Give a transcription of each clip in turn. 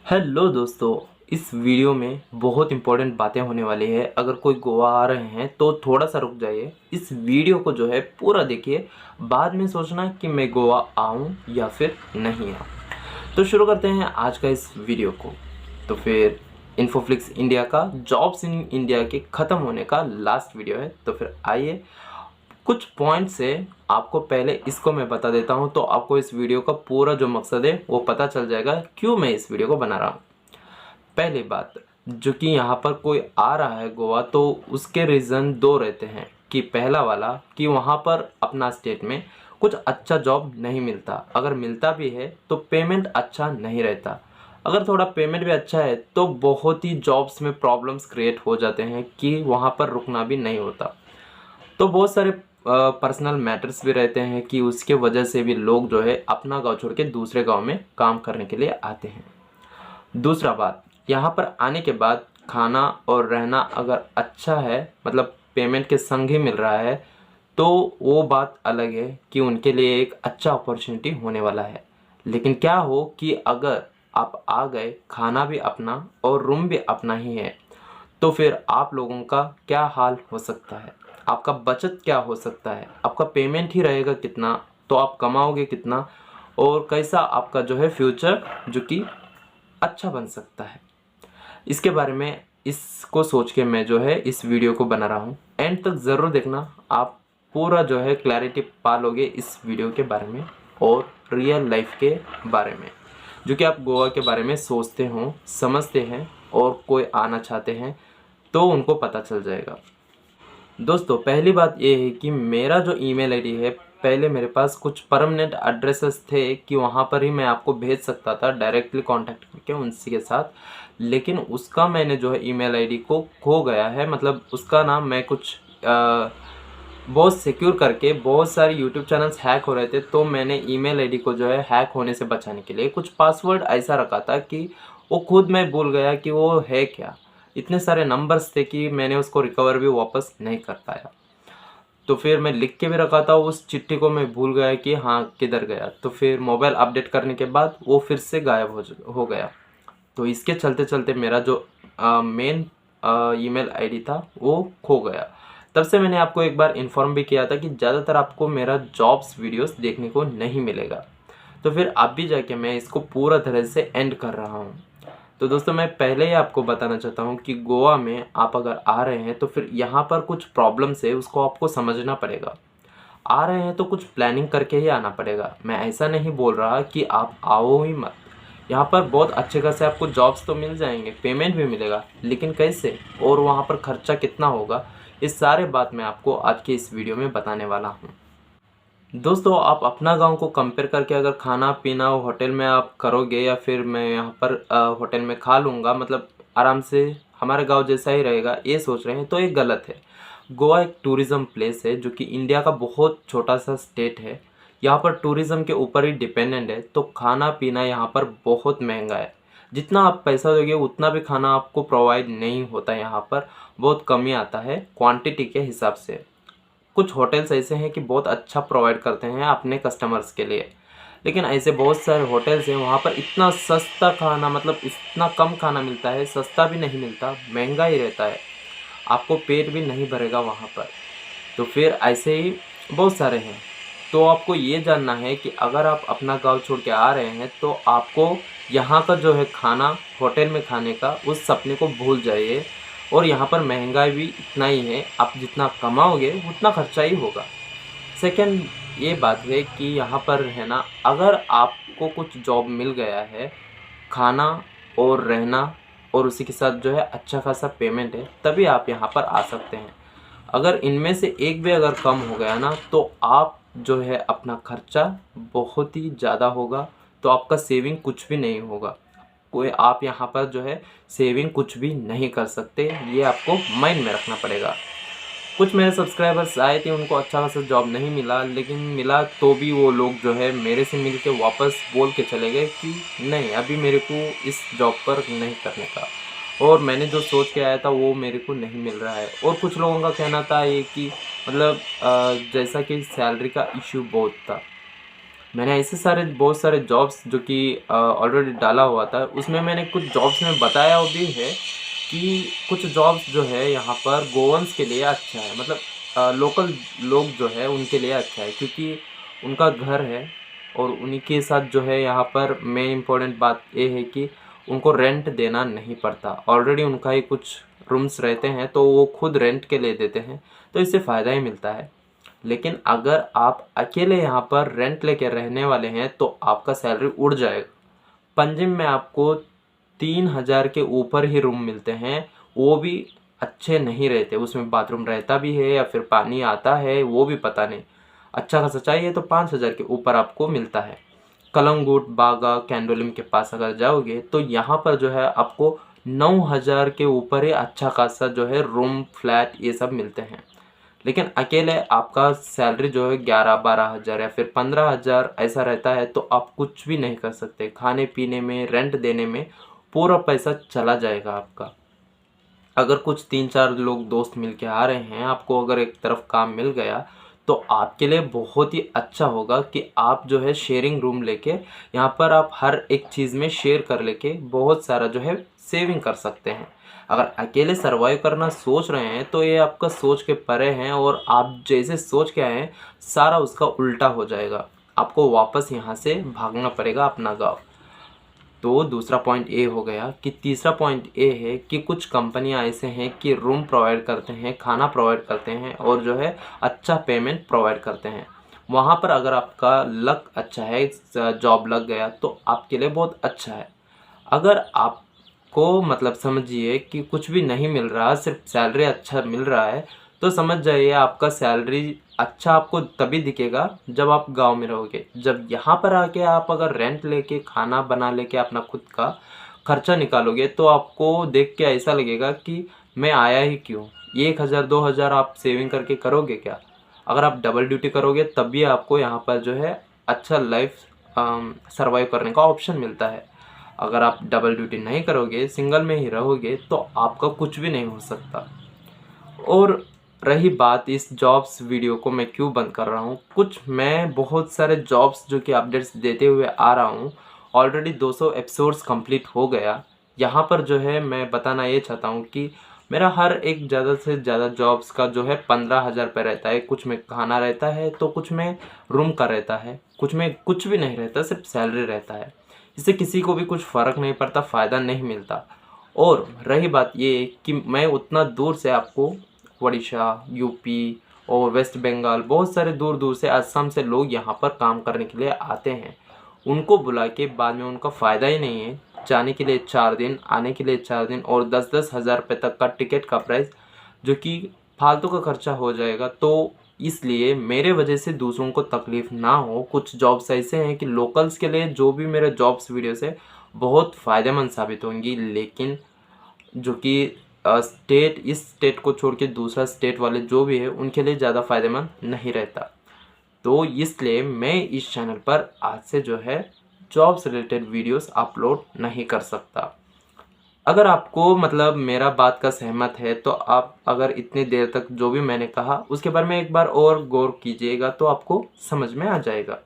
Hello दोस्तों। इस video में बहुत इंपॉर्टेंट बातें होने वाली है। अगर कोई गोवा आ रहे हैं तो थोड़ा सा रुक जाइए, इस वीडियो को जो है पूरा देखिए, बाद में सोचना कि मैं गोवा आऊँ या फिर नहीं आऊँ। तो शुरू करते हैं आज का इस वीडियो को। तो फिर इन्फोफ्लिक्स इंडिया का जॉब्स इन इंडिया के ख़त्म होने का लास्ट वीडियो है। तो फिर आइए कुछ पॉइंट से आपको पहले इसको मैं बता देता हूँ, तो आपको इस वीडियो का पूरा जो मकसद है वो पता चल जाएगा क्यों मैं इस वीडियो को बना रहा हूँ। पहली बात, जो कि यहाँ पर कोई आ रहा है गोवा तो उसके रीज़न दो रहते हैं कि पहला वाला कि वहाँ पर अपना स्टेट में कुछ अच्छा जॉब नहीं मिलता, अगर मिलता भी है तो पेमेंट अच्छा नहीं रहता, अगर थोड़ा पेमेंट भी अच्छा है तो बहुत ही जॉब्स में प्रॉब्लम्स क्रिएट हो जाते हैं कि वहाँ पर रुकना भी नहीं होता। तो बहुत सारे पर्सनल मैटर्स भी रहते हैं कि उसके वजह से भी लोग जो है अपना गांव छोड़ के दूसरे गांव में काम करने के लिए आते हैं। दूसरा बात, यहाँ पर आने के बाद खाना और रहना अगर अच्छा है, मतलब पेमेंट के संग ही मिल रहा है, तो वो बात अलग है कि उनके लिए एक अच्छा अपॉर्चुनिटी होने वाला है। लेकिन क्या हो कि अगर आप आ गए, खाना भी अपना और रूम भी अपना ही है, तो फिर आप लोगों का क्या हाल हो सकता है, आपका बचत क्या हो सकता है, आपका पेमेंट ही रहेगा कितना, तो आप कमाओगे कितना, और कैसा आपका जो है फ्यूचर जो कि अच्छा बन सकता है। इसके बारे में इसको सोच के मैं जो है इस वीडियो को बना रहा हूँ। एंड तक ज़रूर देखना, आप पूरा जो है क्लैरिटी पा लोगे इस वीडियो के बारे में और रियल लाइफ के बारे में, जो कि आप गोवा के बारे में सोचते हो, समझते हैं और कोई आना चाहते हैं तो उनको पता चल जाएगा। दोस्तों, पहली बात ये है कि मेरा जो ईमेल आईडी है, पहले मेरे पास कुछ परमानेंट एड्रेसेस थे कि वहाँ पर ही मैं आपको भेज सकता था डायरेक्टली कांटेक्ट करके उनसी के साथ, लेकिन उसका मैंने जो है ईमेल आईडी को खो गया है, मतलब उसका नाम मैं कुछ बहुत सिक्योर करके, बहुत सारे यूट्यूब चैनल्स हैक हो रहे थे, तो मैंने ईमेल आईडी को जो है हैक होने से बचाने के लिए कुछ पासवर्ड ऐसा रखा था कि वो खुद मैं भूल गया कि वो है क्या। इतने सारे नंबर्स थे कि मैंने उसको रिकवर भी वापस नहीं कर पाया। तो फिर मैं लिख के भी रखा था, उस चिट्ठी को मैं भूल गया कि हाँ किधर गया। तो फिर मोबाइल अपडेट करने के बाद वो फिर से गायब हो गया। तो इसके चलते चलते मेरा जो मेन ईमेल आईडी था वो खो गया। तब से मैंने आपको एक बार इन्फॉर्म भी किया था कि ज़्यादातर आपको मेरा जॉब्स वीडियोस देखने को नहीं मिलेगा। तो फिर अब भी जाके मैं इसको पूरा तरह से एंड कर रहा हूँ। तो दोस्तों, मैं पहले ही आपको बताना चाहता हूँ कि गोवा में आप अगर आ रहे हैं तो फिर यहाँ पर कुछ प्रॉब्लम्स है, उसको आपको समझना पड़ेगा। आ रहे हैं तो कुछ प्लानिंग करके ही आना पड़ेगा। मैं ऐसा नहीं बोल रहा कि आप आओ ही मत। यहाँ पर बहुत अच्छे खासे आपको जॉब्स तो मिल जाएंगे, पेमेंट भी मिलेगा, लेकिन कैसे और वहाँ पर खर्चा कितना होगा, इस सारे बात मैं आपको आज के इस वीडियो में बताने वाला हूँ। दोस्तों, आप अपना गांव को कंपेयर करके अगर खाना पीना होटल में आप करोगे या फिर मैं यहाँ पर होटल में खा लूँगा, मतलब आराम से हमारे गांव जैसा ही रहेगा, ये सोच रहे हैं तो ये गलत है। गोवा एक टूरिज़्म प्लेस है जो कि इंडिया का बहुत छोटा सा स्टेट है। यहाँ पर टूरिज़्म के ऊपर ही डिपेंडेंट है, तो खाना पीना यहाँ पर बहुत महंगा है। जितना आप पैसा दोगे उतना भी खाना आपको प्रोवाइड नहीं होता, यहाँ पर बहुत कमी आता है क्वांटिटी के हिसाब से। कुछ होटल्स ऐसे हैं कि बहुत अच्छा प्रोवाइड करते हैं अपने कस्टमर्स के लिए, लेकिन ऐसे बहुत सारे होटल्स हैं वहाँ पर इतना सस्ता खाना, मतलब इतना कम खाना मिलता है, सस्ता भी नहीं मिलता, महंगा ही रहता है, आपको पेट भी नहीं भरेगा वहाँ पर। तो फिर ऐसे ही बहुत सारे हैं। तो आपको ये जानना है कि अगर आप अपना गांव छोड़ के आ रहे हैं तो आपको यहाँ का जो है खाना होटल में खाने का उस सपने को भूल जाइए, और यहाँ पर महंगाई भी इतना ही है, आप जितना कमाओगे उतना खर्चा ही होगा। सेकंड ये बात है कि यहाँ पर है ना, अगर आपको कुछ जॉब मिल गया है, खाना और रहना और उसी के साथ जो है अच्छा खासा पेमेंट है, तभी आप यहाँ पर आ सकते हैं। अगर इनमें से एक भी अगर कम हो गया ना, तो आप जो है अपना खर्चा बहुत ही ज़्यादा होगा, तो आपका सेविंग कुछ भी नहीं होगा। कोई आप यहाँ पर जो है सेविंग कुछ भी नहीं कर सकते, ये आपको माइंड में रखना पड़ेगा। कुछ मेरे सब्सक्राइबर्स आए थे, उनको अच्छा खासा जॉब नहीं मिला, लेकिन मिला तो भी वो लोग जो है मेरे से मिल के वापस बोल के चले गए कि नहीं, अभी मेरे को इस जॉब पर नहीं करने का, और मैंने जो सोच के आया था वो मेरे को नहीं मिल रहा है। और कुछ लोगों का कहना था ये कि मतलब जैसा कि सैलरी का इशू बहुत था। मैंने ऐसे सारे बहुत सारे जॉब्स जो कि ऑलरेडी डाला हुआ था, उसमें मैंने कुछ जॉब्स में बताया भी है कि कुछ जॉब्स जो है यहाँ पर गोवंस के लिए अच्छा है, मतलब लोकल लोग जो है उनके लिए अच्छा है, क्योंकि उनका घर है और उन्हीं के साथ जो है यहाँ पर मेन इम्पोर्टेंट बात ये है कि उनको रेंट देना नहीं पड़ता। ऑलरेडी उनका ही कुछ रूम्स रहते हैं तो वो खुद रेंट के ले देते हैं, तो इससे फ़ायदा ही मिलता है। लेकिन अगर आप अकेले यहाँ पर रेंट लेके रहने वाले हैं तो आपका सैलरी उड़ जाएगा। पंजिम में आपको 3,000 के ऊपर ही रूम मिलते हैं, वो भी अच्छे नहीं रहते, उसमें बाथरूम रहता भी है या फिर पानी आता है वो भी पता नहीं। अच्छा खासा चाहिए तो 5,000 के ऊपर आपको मिलता है। कलंगुट, बागा, कैंडोलिम के पास अगर जाओगे तो यहाँ पर जो है आपको 9,000 के ऊपर ही अच्छा खासा जो है रूम, फ्लैट ये सब मिलते हैं। लेकिन अकेले आपका सैलरी जो है 11-12 हज़ार या फिर 15,000 ऐसा रहता है, तो आप कुछ भी नहीं कर सकते। खाने पीने में, रेंट देने में पूरा पैसा चला जाएगा आपका। अगर कुछ 3-4 लोग दोस्त मिल के आ रहे हैं, आपको अगर एक तरफ काम मिल गया तो आपके लिए बहुत ही अच्छा होगा कि आप जो है शेयरिंग रूम लेके यहाँ पर आप हर एक चीज़ में शेयर कर लेके बहुत सारा जो है सेविंग कर सकते हैं। अगर अकेले सर्वाइव करना सोच रहे हैं तो ये आपका सोच के परे हैं, और आप जैसे सोच के आए हैं सारा उसका उल्टा हो जाएगा। आपको वापस यहाँ से भागना पड़ेगा अपना गाँव। तो दूसरा पॉइंट ए हो गया कि तीसरा पॉइंट ए है कि कुछ कंपनियां ऐसे हैं कि रूम प्रोवाइड करते हैं, खाना प्रोवाइड करते हैं और जो है अच्छा पेमेंट प्रोवाइड करते हैं। वहाँ पर अगर आपका लक अच्छा है, जॉब लग गया तो आपके लिए बहुत अच्छा है। अगर आपको मतलब समझिए कि कुछ भी नहीं मिल रहा, सिर्फ सैलरी अच्छा मिल रहा है, तो समझ जाइए आपका सैलरी अच्छा आपको तभी दिखेगा जब आप गांव में रहोगे। जब यहाँ पर आके आप अगर रेंट लेके खाना बना लेके अपना खुद का खर्चा निकालोगे तो आपको देख के ऐसा लगेगा कि मैं आया ही क्यों। 1,000-2,000 आप सेविंग करके करोगे क्या? अगर आप डबल ड्यूटी करोगे तब भी आपको यहाँ पर जो है अच्छा लाइफ सर्वाइव करने का ऑप्शन मिलता है। अगर आप डबल ड्यूटी नहीं करोगे, सिंगल में ही रहोगे, तो आपका कुछ भी नहीं हो सकता। और रही बात इस जॉब्स वीडियो को मैं क्यों बंद कर रहा हूँ, कुछ मैं बहुत सारे जॉब्स जो कि अपडेट्स देते हुए आ रहा हूँ। ऑलरेडी 200 एपिसोड्स कंप्लीट हो गया। यहाँ पर जो है मैं बताना ये चाहता हूँ कि मेरा हर एक ज़्यादा से ज़्यादा जॉब्स का जो है 15,000 रुपये रहता है। कुछ में खाना रहता है तो कुछ में रूम का रहता है, कुछ में कुछ भी नहीं रहता, सिर्फ सैलरी रहता है। इससे किसी को भी कुछ फ़र्क नहीं पड़ता, फ़ायदा नहीं मिलता। और रही बात ये कि मैं उतना दूर से आपको उड़ीसा, यूपी और वेस्ट बंगाल, बहुत सारे दूर दूर से, असम से लोग यहाँ पर काम करने के लिए आते हैं। उनको बुला के बाद में उनका फ़ायदा ही नहीं है। जाने के लिए 4 दिन, आने के लिए 4 दिन और 10-10 हज़ार रुपये तक का टिकट का प्राइस, जो कि फालतू का खर्चा हो जाएगा। तो इसलिए मेरे वजह से दूसरों को तकलीफ़ ना हो, कुछ जॉब्स ऐसे हैं कि लोकल्स के लिए जो भी मेरे जॉब्स वीडियोस है बहुत फ़ायदेमंद साबित होंगी, लेकिन जो कि इस स्टेट को छोड़ के दूसरा स्टेट वाले जो भी है उनके लिए ज़्यादा फ़ायदेमंद नहीं रहता। तो इसलिए मैं इस चैनल पर आज से जो है जॉब से रिलेटेड वीडियोस अपलोड नहीं कर सकता। अगर आपको मतलब मेरा बात का सहमत है तो आप अगर इतनी देर तक जो भी मैंने कहा उसके बारे में एक बार और गौर कीजिएगा तो आपको समझ में आ जाएगा।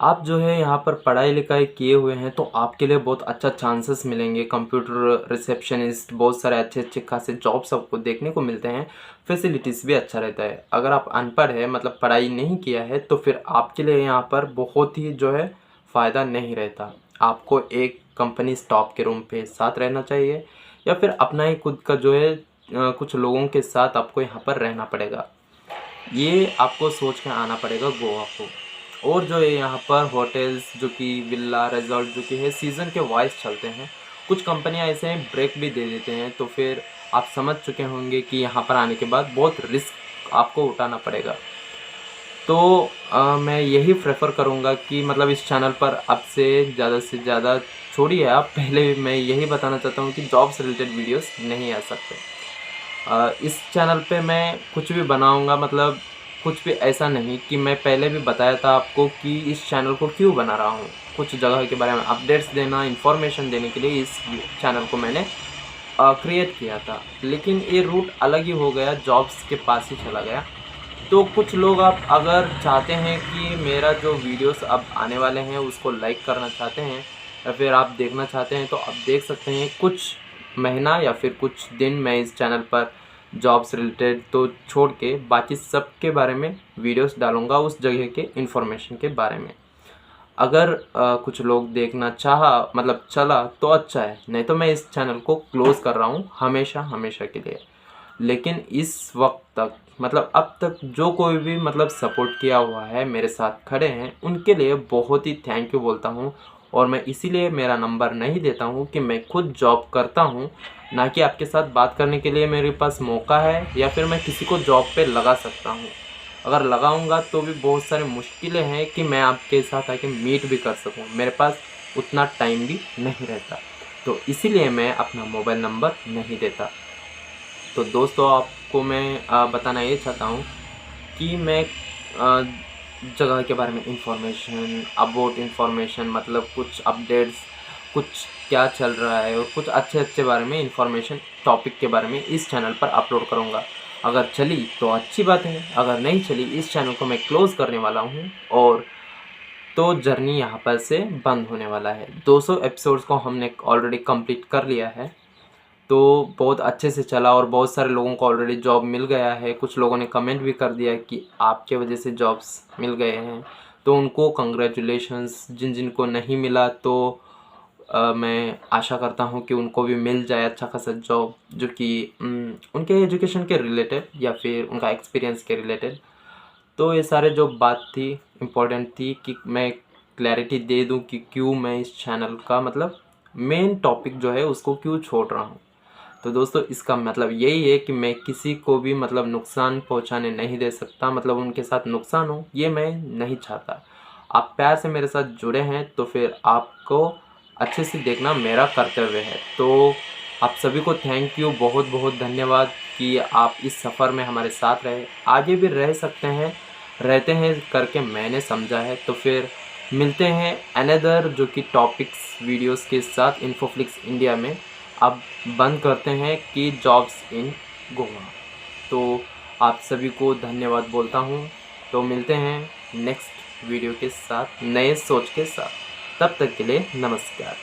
आप जो है यहाँ पर पढ़ाई लिखाई किए हुए हैं तो आपके लिए बहुत अच्छा चांसेस मिलेंगे। कंप्यूटर रिसेप्शनिस्ट, बहुत सारे अच्छे अच्छे खासे जॉब्स आपको देखने को मिलते हैं। फैसिलिटीज़ भी अच्छा रहता है। अगर आप अनपढ़ है, मतलब पढ़ाई नहीं किया है, तो फिर आपके लिए यहाँ पर बहुत ही जो है फ़ायदा नहीं रहता। आपको एक कंपनी स्टॉक के रूम पे साथ रहना चाहिए या फिर अपना ही खुद का जो है कुछ लोगों के साथ आपको यहाँ पर रहना पड़ेगा। ये आपको सोच के आना पड़ेगा गोवा को। और जो है यहाँ पर होटल्स जो कि विला रिजॉर्ट जो कि है सीज़न के वाइज चलते हैं। कुछ कंपनियाँ ऐसे हैं ब्रेक भी दे देते हैं, तो फिर आप समझ चुके होंगे कि यहाँ पर आने के बाद बहुत रिस्क आपको उठाना पड़ेगा। तो मैं यही प्रेफर करूँगा कि मतलब इस चैनल पर अब से ज़्यादा छोड़िए आप, पहले मैं यही बताना चाहता हूँ कि जॉब से रिलेटेड वीडियोस नहीं आ सकते। इस चैनल पे मैं कुछ भी बनाऊँगा, मतलब कुछ भी ऐसा नहीं कि मैं पहले भी बताया था आपको कि इस चैनल को क्यों बना रहा हूँ। कुछ जगह के बारे में अपडेट्स देना, इन्फॉर्मेशन देने के लिए इस चैनल को मैंने क्रिएट किया था। लेकिन ये रूट अलग ही हो गया, जॉब्स के पास ही चला गया। तो तो कुछ लोग आप अगर चाहते हैं कि मेरा जो वीडियोस अब आने वाले हैं उसको लाइक करना चाहते हैं या फिर आप देखना चाहते हैं, तो आप देख सकते हैं कुछ महीना या फिर कुछ दिन मैं इस चैनल पर जॉब्स रिलेटेड तो छोड़ के बाकी सब के बारे में वीडियोस डालूँगा, उस जगह के इन्फॉर्मेशन के बारे में। अगर कुछ लोग देखना चाहा मतलब चला तो अच्छा है, नहीं तो मैं इस चैनल को क्लोज़ कर रहा हूँ हमेशा हमेशा के लिए। लेकिन इस वक्त तक मतलब अब तक जो कोई भी मतलब सपोर्ट किया हुआ है, मेरे साथ खड़े हैं, उनके लिए बहुत ही थैंक यू बोलता हूँ। और मैं इसीलिए मेरा नंबर नहीं देता हूँ कि मैं खुद जॉब करता हूँ, ना कि आपके साथ बात करने के लिए मेरे पास मौका है या फिर मैं किसी को जॉब पे लगा सकता हूँ। अगर लगाऊंगा तो भी बहुत सारी मुश्किलें हैं कि मैं आपके साथ आके मीट भी कर सकूं, मेरे पास उतना टाइम भी नहीं रहता, तो इसीलिए मैं अपना मोबाइल नंबर नहीं देता। तो दोस्तों आपको मैं बताना ये चाहता हूँ कि मैं जगह के बारे में इंफॉर्मेशन, अबाउट इंफॉर्मेशन मतलब कुछ अपडेट्स, कुछ क्या चल रहा है और कुछ अच्छे अच्छे बारे में इंफॉर्मेशन टॉपिक के बारे में इस चैनल पर अपलोड करूँगा। अगर चली तो अच्छी बात है, अगर नहीं चली इस चैनल को मैं क्लोज़ करने वाला हूँ और तो जर्नी यहाँ पर से बंद होने वाला है। 200 एपिसोड्स को हमने ऑलरेडी कंप्लीट कर लिया है, तो बहुत अच्छे से चला और बहुत सारे लोगों को ऑलरेडी जॉब मिल गया है। कुछ लोगों ने कमेंट भी कर दिया कि आपके वजह से जॉब्स मिल गए हैं, तो उनको कंग्रेचुलेशंस। जिन जिन को नहीं मिला तो मैं आशा करता हूँ कि उनको भी मिल जाए अच्छा खासा जॉब, जो कि उनके एजुकेशन के रिलेटेड या फिर उनका एक्सपीरियंस के रिलेटेड। तो ये सारे जो बात थी इम्पोर्टेंट थी कि मैं क्लैरिटी दे दूं कि क्यों मैं इस चैनल का मतलब मेन टॉपिक जो है उसको क्यों छोड़ रहा हूँ। तो दोस्तों इसका मतलब यही है कि मैं किसी को भी मतलब नुकसान पहुँचाने नहीं दे सकता, मतलब उनके साथ नुकसान हो ये मैं नहीं चाहता। आप प्यार से मेरे साथ जुड़े हैं तो फिर आपको अच्छे से देखना मेरा कर्तव्य है। तो आप सभी को थैंक यू, बहुत बहुत धन्यवाद कि आप इस सफ़र में हमारे साथ रहे, आगे भी रह सकते हैं, रहते हैं करके मैंने समझा है। तो फिर मिलते हैं अनदर जो कि टॉपिक्स वीडियोस के साथ इन्फोफ्लिक्स इंडिया में। अब बंद करते हैं कि जॉब्स इन गोवा। तो आप सभी को धन्यवाद बोलता हूँ। तो मिलते हैं नेक्स्ट वीडियो के साथ नए सोच के साथ, तब तक के लिए नमस्कार।